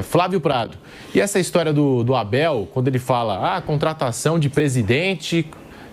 Flávio Prado. E essa história do Abel, quando ele fala, contratação de presidente,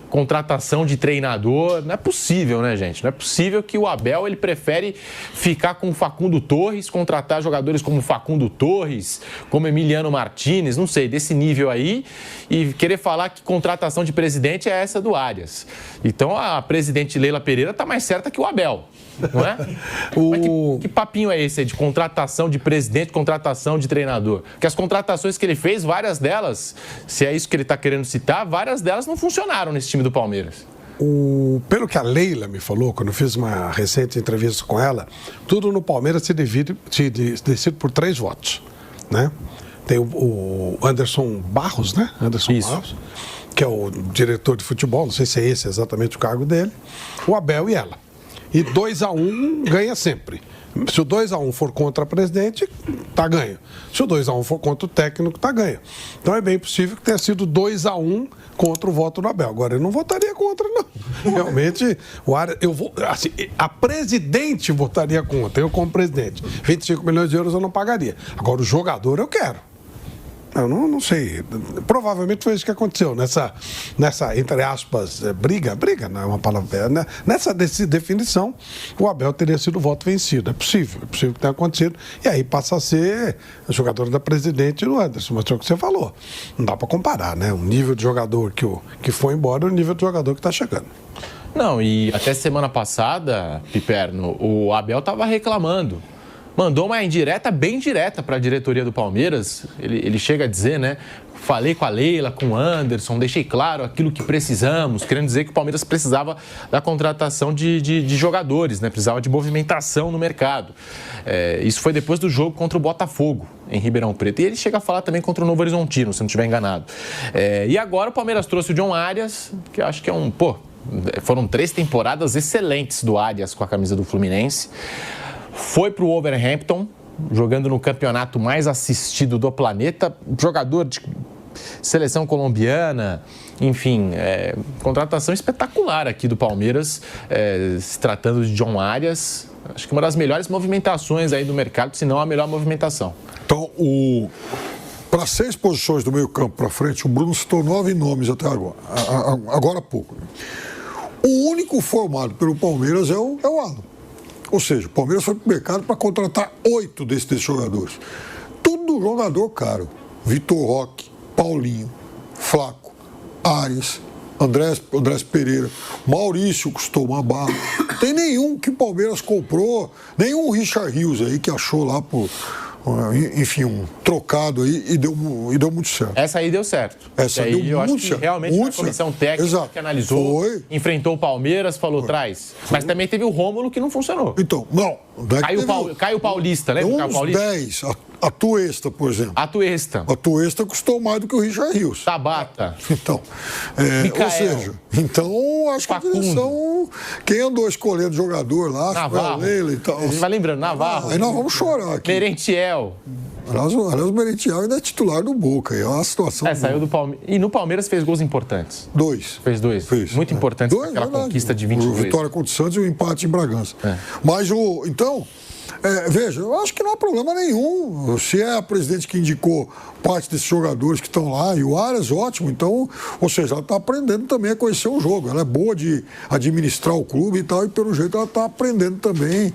contratação de treinador, não é possível, né, gente? Não é possível que o Abel, ele prefere ficar com o Facundo Torres, contratar jogadores como Facundo Torres, como Emiliano Martínez, não sei, desse nível aí, e querer falar que contratação de presidente é essa do Arias. Então, a presidente Leila Pereira está mais certa que o Abel, não é? Mas que papinho é esse aí de contratação de presidente, contratação de treinador? Porque as contratações que ele fez, várias delas, se é isso que ele está querendo citar, várias delas não funcionaram nesse time do Palmeiras. Pelo que a Leila me falou, quando eu fiz uma recente entrevista com ela, tudo no Palmeiras se decide por 3 votos, né? Tem o Anderson Barros, né? Anderson Barros, que é o diretor de futebol, não sei se é esse exatamente o cargo dele, o Abel e ela. E 2-1 ganha sempre. Se o 2-1 for contra o presidente, tá ganho. Se o 2-1 for contra o técnico, tá ganho. Então é bem possível que tenha sido 2-1 contra o voto do Abel. Agora, eu não votaria contra, não. Realmente, a presidente votaria contra, eu como presidente. 25 milhões de euros eu não pagaria. Agora, o jogador eu quero. Eu não sei. Provavelmente foi isso que aconteceu. Nessa entre aspas, briga não é uma palavra, né? Nessa definição, o Abel teria sido o voto vencido. É possível que tenha acontecido. E aí passa a ser o jogador da presidente e do Anderson. Mas é o que você falou. Não dá para comparar, né? O nível de jogador que foi embora e o nível de jogador que está chegando. Não, e até semana passada, Piperno, o Abel estava reclamando. Mandou uma indireta, bem direta para a diretoria do Palmeiras. Ele chega a dizer, né? Falei com a Leila, com o Anderson, deixei claro aquilo que precisamos, querendo dizer que o Palmeiras precisava da contratação de jogadores, né? Precisava de movimentação no mercado. Isso foi depois do jogo contra o Botafogo, em Ribeirão Preto. E ele chega a falar também contra o Novo Horizontino, se não estiver enganado. E agora o Palmeiras trouxe o John Arias, que eu acho que é foram 3 temporadas excelentes do Arias com a camisa do Fluminense. Foi para o Wolverhampton, jogando no campeonato mais assistido do planeta, jogador de seleção colombiana, enfim, contratação espetacular aqui do Palmeiras, se tratando de John Arias. Acho que uma das melhores movimentações aí do mercado, se não a melhor movimentação. Então, para 6 posições do meio campo para frente, o Bruno citou 9 nomes até agora há pouco. O único formado pelo Palmeiras é o Alan. Ou seja, o Palmeiras foi para o mercado para contratar 8 desses jogadores. Tudo jogador caro. Vitor Roque, Paulinho, Flaco, Arias, Andrés Pereira, Maurício custou uma barra. Tem nenhum que o Palmeiras comprou, nenhum Richard Rios aí que achou lá enfim, um trocado aí e deu muito certo. Essa aí deu certo. Essa aí deu muito certo. Realmente a comissão técnica que analisou, enfrentou o Palmeiras, falou, traz. Mas também teve o Rômulo que não funcionou. Então, não. Caio Paulista, lembra? Caio Paulista? 10. A Tuesta, por exemplo. A Tuesta custou mais do que o Richard Rios. Tabata. Então, ou seja, acho que a direção, quem andou escolhendo jogador lá, Navarro. Leila e tal. A gente vai lembrando, Navarro. Aí nós vamos chorar aqui. Merentiel. Aliás, o Merentiel ainda é titular do Boca. É uma situação. Saiu do Palmeiras. E no Palmeiras fez gols importantes. 2. Fez 2. Muito importantes naquela conquista de 22. Vitória contra o Santos e o empate em Bragança. Mas então. Veja, eu acho que não há problema nenhum. Se é a presidente que indicou parte desses jogadores que estão lá, e o Arias, ótimo. Então, ou seja, ela está aprendendo também a conhecer o jogo. Ela é boa de administrar o clube e tal, e pelo jeito ela está aprendendo também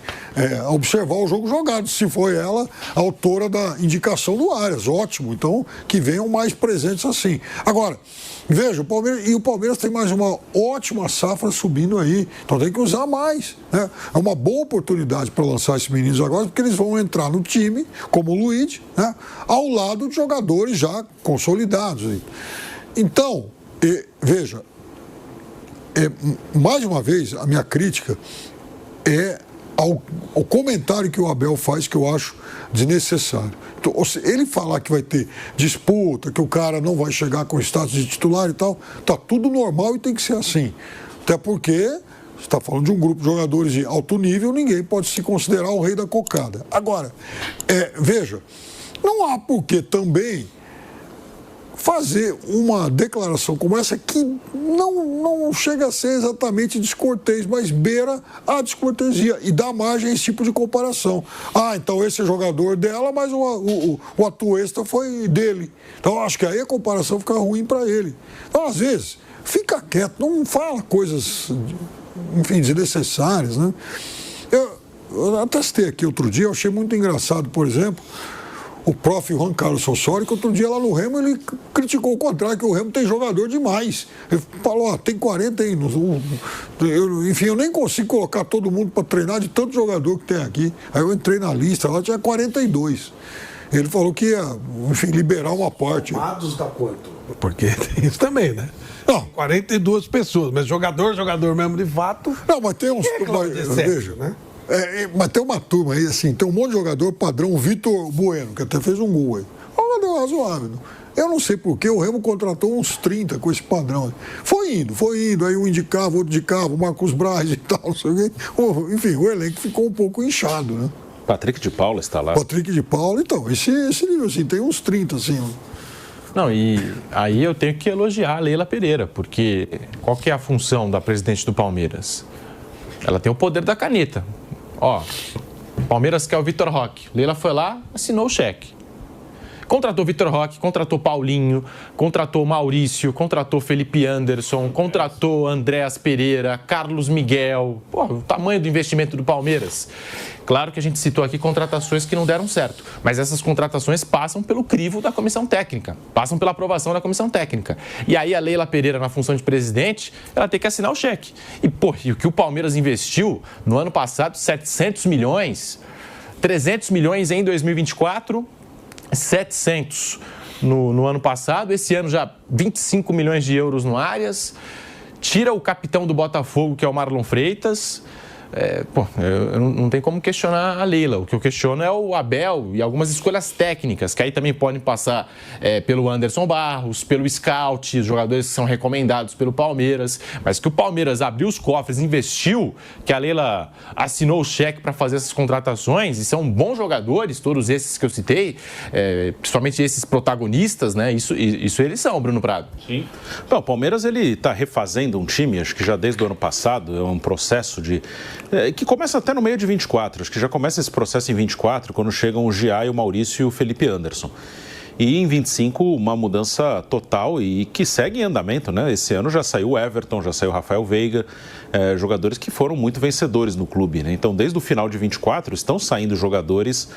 a observar o jogo jogado. Se foi ela a autora da indicação do Arias, ótimo. Então, que venham mais presentes assim. Agora, veja, o Palmeiras tem mais uma ótima safra subindo aí. Então tem que usar mais, né? É uma boa oportunidade para lançar esses meninos agora, porque eles vão entrar no time, como o Luiz, né? Ao lado de jogadores já consolidados. Então, veja, mais uma vez, a minha crítica é ao comentário que o Abel faz, que eu acho desnecessário. Então, ele falar que vai ter disputa, que o cara não vai chegar com status de titular e tal, tá tudo normal e tem que ser assim. Até porque você está falando de um grupo de jogadores de alto nível, ninguém pode se considerar o rei da cocada. Agora, veja, não há por que também fazer uma declaração como essa que não chega a ser exatamente descortês, mas beira a descortesia e dá margem a esse tipo de comparação. Então esse é jogador dela, mas o Atuesta foi dele. Então acho que aí a comparação fica ruim para ele. Então, às vezes, fica quieto, não fala coisas, enfim, desnecessárias, né? Eu até citei aqui outro dia, eu achei muito engraçado, por exemplo, o prof. Juan Carlos Osório, que outro dia lá no Remo, ele criticou o contrário, que o Remo tem jogador demais. Ele falou, tem 40 anos. Enfim, eu nem consigo colocar todo mundo para treinar de tanto jogador que tem aqui. Aí eu entrei na lista, lá tinha 42. Ele falou que ia, enfim, liberar uma parte. Formados dá quanto? Porque tem isso também, né? Não. 42 pessoas, mas jogador mesmo de fato. Não, mas tem uns. Veja, né? Mas tem uma turma aí, assim, tem um monte de jogador padrão, o Vitor Bueno, que até fez um gol aí. Um jogador razoável. Eu não sei porquê, o Remo contratou uns 30 com esse padrão. Foi indo, aí um indicava, outro indicava, o Marcos Braz e tal, não sei o quê. Enfim, o elenco ficou um pouco inchado, né? Patrick de Paula está lá. Patrick de Paula, então, esse nível, assim, tem uns 30, assim. Não, e aí eu tenho que elogiar a Leila Pereira, porque qual que é a função da presidente do Palmeiras? Ela tem o poder da caneta. Palmeiras quer o Vitor Roque. Leila foi lá, assinou o cheque. Contratou Vitor Roque, contratou Paulinho, contratou Maurício, contratou Felipe Anderson, contratou Andréas Pereira, Carlos Miguel. O tamanho do investimento do Palmeiras. Claro que a gente citou aqui contratações que não deram certo, mas essas contratações passam pelo crivo da comissão técnica, passam pela aprovação da comissão técnica. E aí a Leila Pereira, na função de presidente, ela tem que assinar o cheque. E o que o Palmeiras investiu no ano passado, 700 milhões, 300 milhões em 2024... 700 no ano passado, esse ano já 25 milhões de euros no Arias, tira o capitão do Botafogo, que é o Marlon Freitas. Eu não tem como questionar a Leila. O que eu questiono é o Abel e algumas escolhas técnicas, que aí também podem passar pelo Anderson Barros, pelo Scout, os jogadores que são recomendados pelo Palmeiras, mas que o Palmeiras abriu os cofres, investiu, que a Leila assinou o cheque para fazer essas contratações, e são bons jogadores, todos esses que eu citei, principalmente esses protagonistas, né? Isso eles são, Bruno Prado. Sim. Bom, o Palmeiras ele está refazendo um time, acho que já desde o ano passado, é um processo que começa até no meio de 24, acho que já começa esse processo em 24, quando chegam o Gia, o Maurício e o Felipe Anderson. E em 25, uma mudança total e que segue em andamento, né? Esse ano já saiu o Everton, já saiu o Rafael Veiga, jogadores que foram muito vencedores no clube, né? Então, desde o final de 24, estão saindo jogadores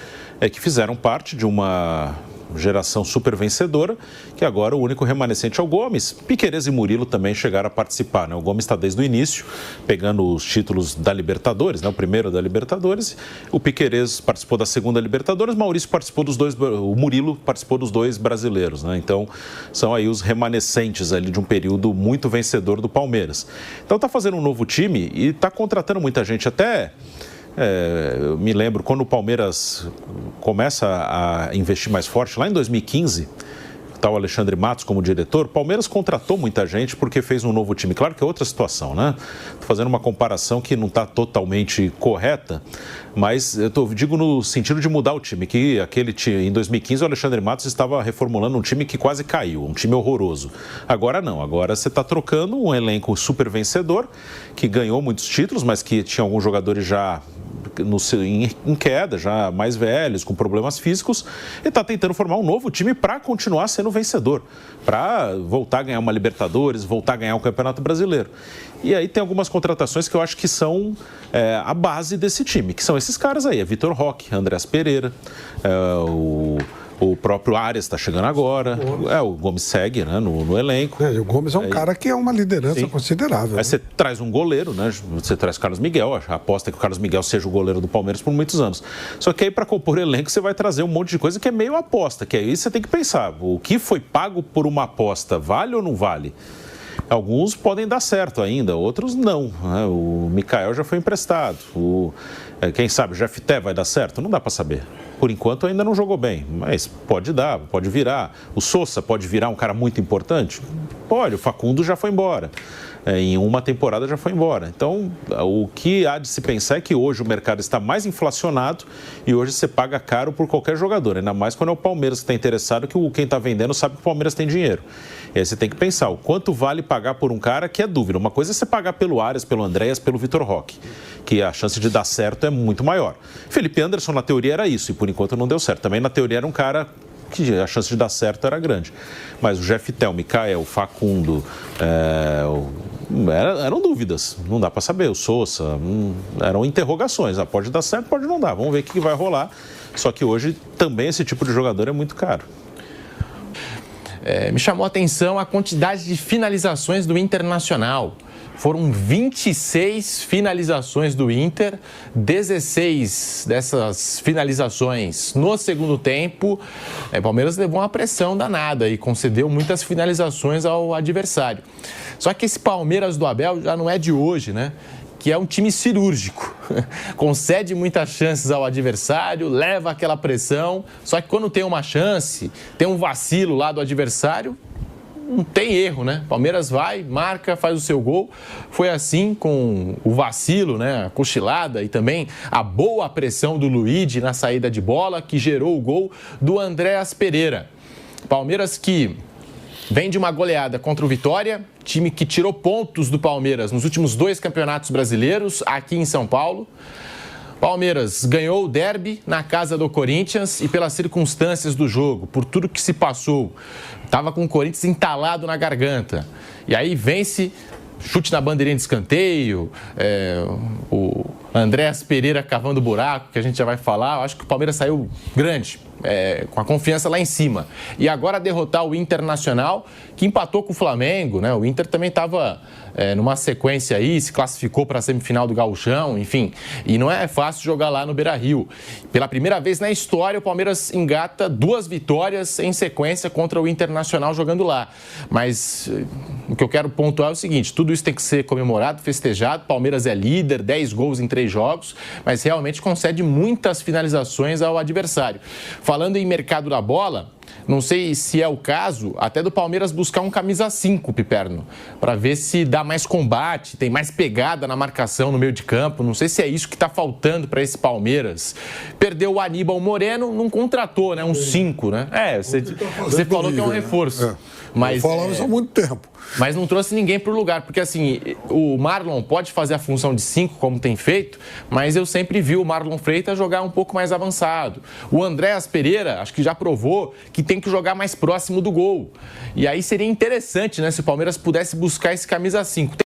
que fizeram parte de uma geração super vencedora, que agora o único remanescente é o Gomes. Piquerez e Murilo também chegaram a participar, né? O Gomes está desde o início, pegando os títulos da Libertadores, né? O primeiro da Libertadores, o Piquerez participou da segunda Libertadores, Maurício participou dos dois, o Murilo participou dos dois brasileiros, né? Então, são aí os remanescentes ali de um período muito vencedor do Palmeiras. Então, está fazendo um novo time e está contratando muita gente, até... eu me lembro, quando o Palmeiras começa a investir mais forte, lá em 2015, está o Alexandre Matos como diretor, o Palmeiras contratou muita gente porque fez um novo time. Claro que é outra situação, né? Estou fazendo uma comparação que não está totalmente correta, mas eu digo no sentido de mudar o time, que aquele time, em 2015 o Alexandre Matos estava reformulando um time que quase caiu, um time horroroso. Agora não, agora você está trocando um elenco super vencedor, que ganhou muitos títulos, mas que tinha alguns jogadores já em queda, já mais velhos, com problemas físicos, e está tentando formar um novo time para continuar sendo vencedor, para voltar a ganhar uma Libertadores, voltar a ganhar o Campeonato Brasileiro. E aí tem algumas contratações que eu acho que são a base desse time, que são esses caras aí, Vitor Roque, Andréas Pereira, o próprio Arias está chegando agora, o Gomes segue, né, no elenco. O Gomes é um cara que é uma liderança considerável. Aí você traz um goleiro, né? Você traz o Carlos Miguel, a aposta é que o Carlos Miguel seja o goleiro do Palmeiras por muitos anos. Só que aí para compor elenco você vai trazer um monte de coisa que é meio aposta, que aí você tem que pensar, o que foi pago por uma aposta vale ou não vale? Alguns podem dar certo ainda, outros não, né? O Mikael já foi emprestado, quem sabe o Jefté vai dar certo? Não dá para saber. Por enquanto ainda não jogou bem, mas pode dar, pode virar. O Sousa pode virar um cara muito importante? Olha, o Facundo já foi embora. Em uma temporada já foi embora. Então, o que há de se pensar é que hoje o mercado está mais inflacionado e hoje você paga caro por qualquer jogador, ainda mais quando é o Palmeiras que está interessado, que quem está vendendo sabe que o Palmeiras tem dinheiro. E aí você tem que pensar, o quanto vale pagar por um cara que é dúvida. Uma coisa é você pagar pelo Arias, pelo Andréas, pelo Vitor Roque, que a chance de dar certo é muito maior. Felipe Anderson, na teoria, era isso, e por enquanto não deu certo. Também, na teoria, era um cara que a chance de dar certo era grande. Mas o Jeftel, Mikael, Facundo, eram dúvidas, não dá para saber. O Sousa, eram interrogações. Pode dar certo, pode não dar. Vamos ver o que vai rolar. Só que hoje também esse tipo de jogador é muito caro. Me chamou a atenção a quantidade de finalizações do Internacional. Foram 26 finalizações do Inter, 16 dessas finalizações no segundo tempo. O Palmeiras levou uma pressão danada e concedeu muitas finalizações ao adversário. Só que esse Palmeiras do Abel já não é de hoje, né? Que é um time cirúrgico, concede muitas chances ao adversário, leva aquela pressão, só que quando tem uma chance, tem um vacilo lá do adversário, não tem erro, né? Palmeiras vai, marca, faz o seu gol. Foi assim com o vacilo, né? A cochilada e também a boa pressão do Luigi na saída de bola, que gerou o gol do Andréas Pereira. Palmeiras que vem de uma goleada contra o Vitória, time que tirou pontos do Palmeiras nos últimos 2 campeonatos brasileiros, aqui em São Paulo. Palmeiras ganhou o derby na casa do Corinthians e pelas circunstâncias do jogo, por tudo que se passou. Estava com o Corinthians entalado na garganta. E aí vence, chute na bandeirinha de escanteio, o Andréas Pereira cavando buraco, que a gente já vai falar. Eu acho que o Palmeiras saiu grande, com a confiança lá em cima. E agora derrotar o Internacional, que empatou com o Flamengo, né? O Inter também estava numa sequência aí, se classificou para a semifinal do Gauchão, enfim. E não é fácil jogar lá no Beira-Rio. Pela primeira vez na história, o Palmeiras engata 2 vitórias em sequência contra o Internacional jogando lá. Mas o que eu quero pontuar é o seguinte, tudo isso tem que ser comemorado, festejado. Palmeiras é líder, 10 gols em 3 jogos, mas realmente concede muitas finalizações ao adversário. Falando em mercado da bola, não sei se é o caso até do Palmeiras buscar um camisa 5, Piperno, para ver se dá mais combate, tem mais pegada na marcação no meio de campo. Não sei se é isso que está faltando para esse Palmeiras. Perdeu o Aníbal Moreno, não contratou, né? Um 5, né? Você falou que é um reforço. Mas falamos há muito tempo. Mas não trouxe ninguém para o lugar, porque assim, o Marlon pode fazer a função de 5, como tem feito, mas eu sempre vi o Marlon Freitas jogar um pouco mais avançado. O Andréas Pereira, acho que já provou que tem que jogar mais próximo do gol. E aí seria interessante, né, se o Palmeiras pudesse buscar esse camisa 5.